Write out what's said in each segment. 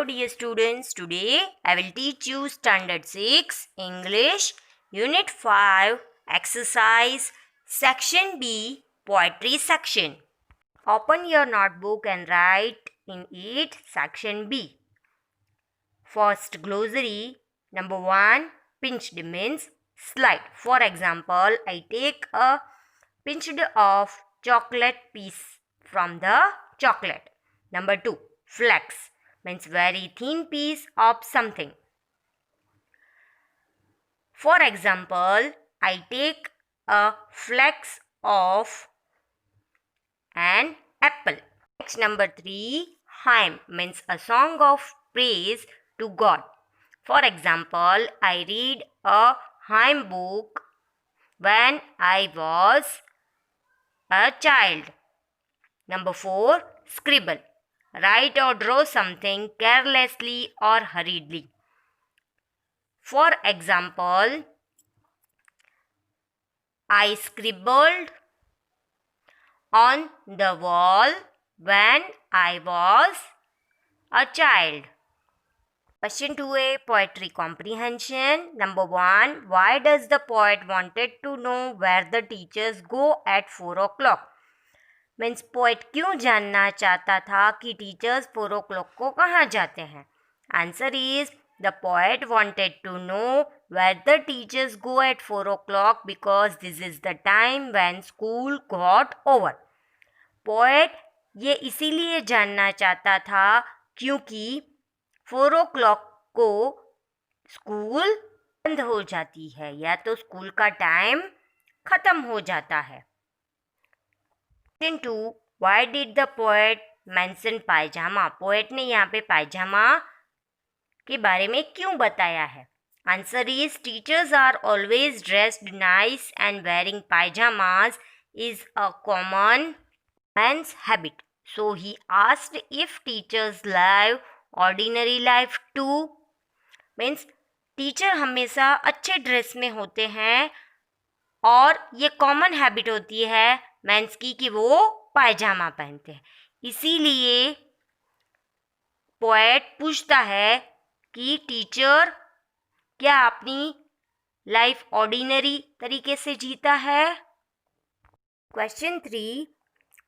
Hello dear students, today I will teach you Standard 6 English Unit 5 Exercise Section B Poetry section. Open your notebook and write in it Section B. First glossary. Number 1. Pinched means slight. For example, I take a pinched off chocolate piece from the chocolate. Number 2. Flex means very thin piece of something. For example, I take a flex of an apple. Next, number 3. Hymn means a song of praise to God. For example, I read a hymn book when I was a child. Number 4. Scribble. Write or draw something carelessly or hurriedly. For example, I scribbled on the wall when I was a child. Question 2a, Poetry Comprehension. Number 1. Why does the poet wanted to know where the teachers go at 4 o'clock? Means poet क्यों जानना चाहता था कि teachers 4 o'clock को कहाँ जाते हैं? Answer is the poet wanted to know where the teachers go at 4 o'clock because this is the time when school got over. Poet ये इसीलिए जानना चाहता था क्योंकि 4 o'clock को स्कूल बंद हो जाती है या तो स्कूल का टाइम ख़त्म हो जाता है. Question 2. Why did the poet mention pyjama? Poet ने यहाँ पे पायजामा के बारे में क्यों बताया है? Answer is teachers are always dressed nice and wearing pyjamas is a common man's habit. So he asked if teachers live ordinary life too. Means teacher हमेशा अच्छे ड्रेस में होते हैं और ये कॉमन हैबिट होती है मेंस की कि वो पायजामा पहनते हैं. इसीलिए पोएट पूछता है कि टीचर क्या अपनी लाइफ ऑर्डिनरी तरीके से जीता है. Question 3.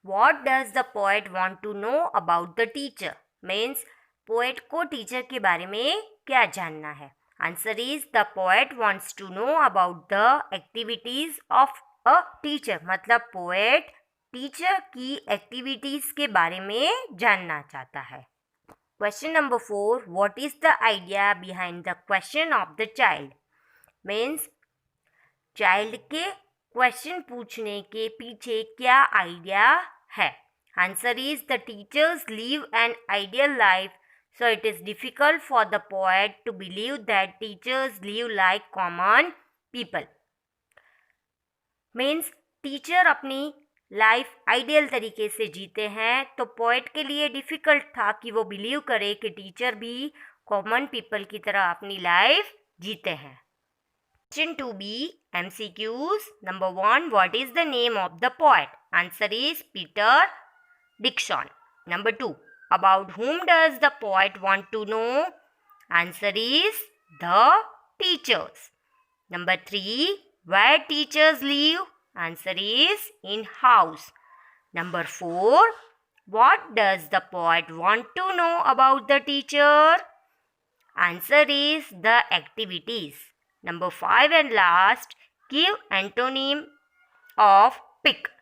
What does the poet want to know about the teacher? Means poet को टीचर के बारे में क्या जानना है? Answer is the poet wants to know about the activities of a teacher. मतलब पोएट टीचर की एक्टिविटीज के बारे में जानना चाहता है. Question number 4. What is the idea behind the question of the child? Means child के क्वेश्चन पूछने के पीछे क्या आइडिया है? Answer is the teachers live an ideal life, so it is difficult for the poet to believe that teachers live like common people. Means teacher अपनी life ideal तरीके से जीते हैं तो पोएट के लिए डिफ़िकल्ट था कि वो बिलीव करे कि टीचर भी कॉमन पीपल की तरह अपनी लाइफ जीते हैं. Question 2b MCQs. Number 1. What is the name of the poet? Answer is Peter Dixon. Number 2. About whom does the poet want to know? Answer is the teachers. Number 3. Where teachers live? Answer is in house. Number 4. What does the poet want to know about the teacher? Answer is the activities. Number 5 and last. Give antonym of pick.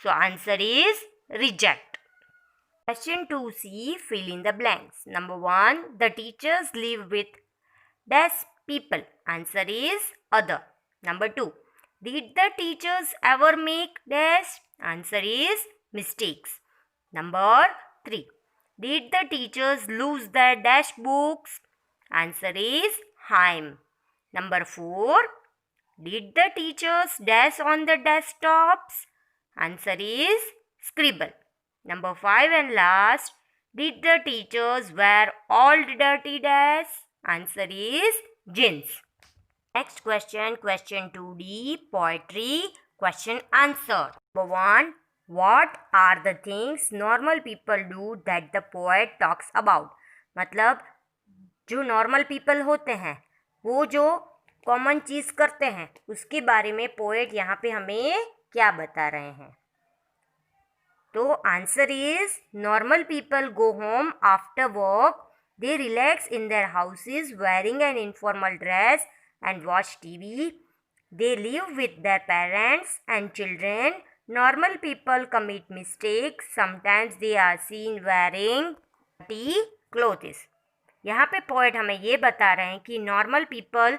So answer is reject. Question 2c. Fill in the blanks. Number 1. The teachers live with dash people. Answer is other. Number 2. Did the teachers ever make dash? Answer is mistakes. Number 3. Did the teachers lose their dash books? Answer is hymn. Number 4. Did the teachers dash on the desktops? Answer is scribble. Number 5 and last. Did the teachers wear old dirty dash? Answer is jeans. Next question, question 2d, poetry, question answer. Number 1. What are the things normal people do that the poet talks about? मतलब जो normal people होते हैं वो जो common चीज़ करते हैं उसके बारे में पोएट यहाँ पे हमें क्या बता रहे हैं। तो answer is normal people go home after work, they relax in their houses wearing an informal dress and watch TV, they live with their parents and children, normal people commit mistakes, sometimes they are seen wearing T clothes. यहाँ पे poet हमें ये बता रहे हैं कि normal people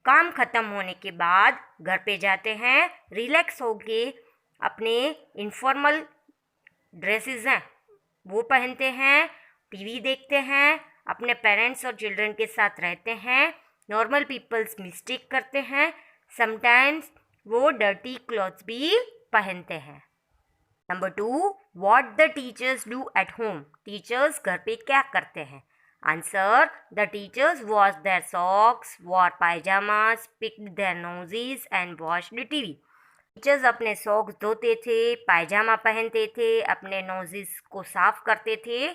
काम ख़त्म होने के बाद घर पे जाते हैं, रिलैक्स होके अपने इनफॉर्मल ड्रेसेस हैं वो पहनते हैं, टीवी देखते हैं, अपने पेरेंट्स और चिल्ड्रन के साथ रहते हैं। नॉर्मल पीपल्स मिस्टेक करते हैं, समटाइम्स वो डर्टी क्लॉथ्स भी पहनते हैं। Number 2, what the teachers do at home, teachers घर पे क्या करते हैं। Answer, the teachers wash their socks, wore pyjamas, picked their noses and washed TV. Teachers अपने सॉक्स धोते थे, पायजामा पहनते थे, अपने नोजेस को साफ करते थे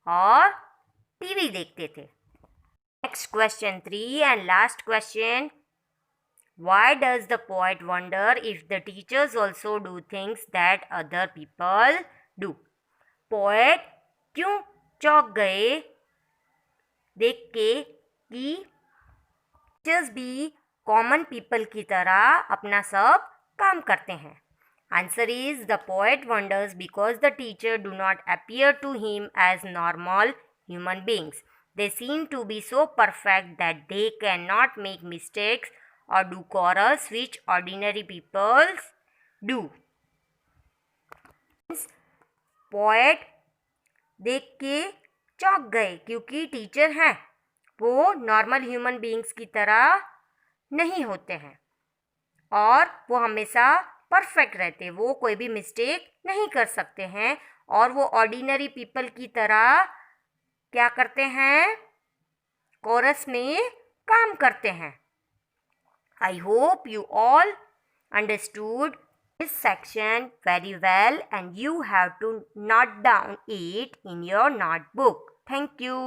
और टीवी देखते थे। Next question 3 and last question, why does the poet wonder if the teachers also do things that other people do? Poet क्यों चौंक गए देख के कि टीचर्स भी कॉमन पीपल की तरह अपना सब काम करते हैं। Answer is the poet wonders because the teacher do not appear to him as normal human beings, they seem to be so perfect that they can not make mistakes or do chorus which ordinary people do. Poet देख के चौंक गए क्योंकि teacher हैं वो normal human beings की तरह नहीं होते हैं और वो हमेशा परफेक्ट रहते, वो कोई भी मिस्टेक नहीं कर सकते हैं और वो ऑर्डिनरी पीपल की तरह क्या करते हैं, कोरस में काम करते हैं। I hope you all understood this section very well and you have to note down it in your notebook. Thank you.